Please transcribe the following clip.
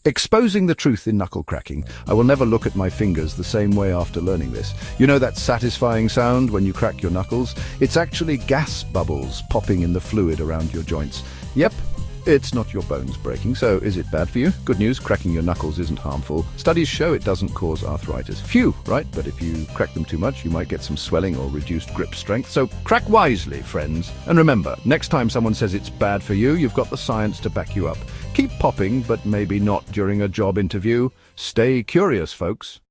Exposing the truth in knuckle cracking. I will never look at my fingers the same way after learning this. You know that satisfying sound when you crack your knuckles? It's actually gas bubbles popping in the fluid around your joints. Yep, it's not your bones breaking, so is it bad for you? Good news, cracking your knuckles isn't harmful. Studies show it doesn't cause arthritis. Phew, right? But if you crack them too much, you might get some swelling or reduced grip strength. So crack wisely, friends. And remember, next time someone says it's bad for you, you've got the science to back you up. Keep popping, but maybe not during a job interview. Stay curious, folks.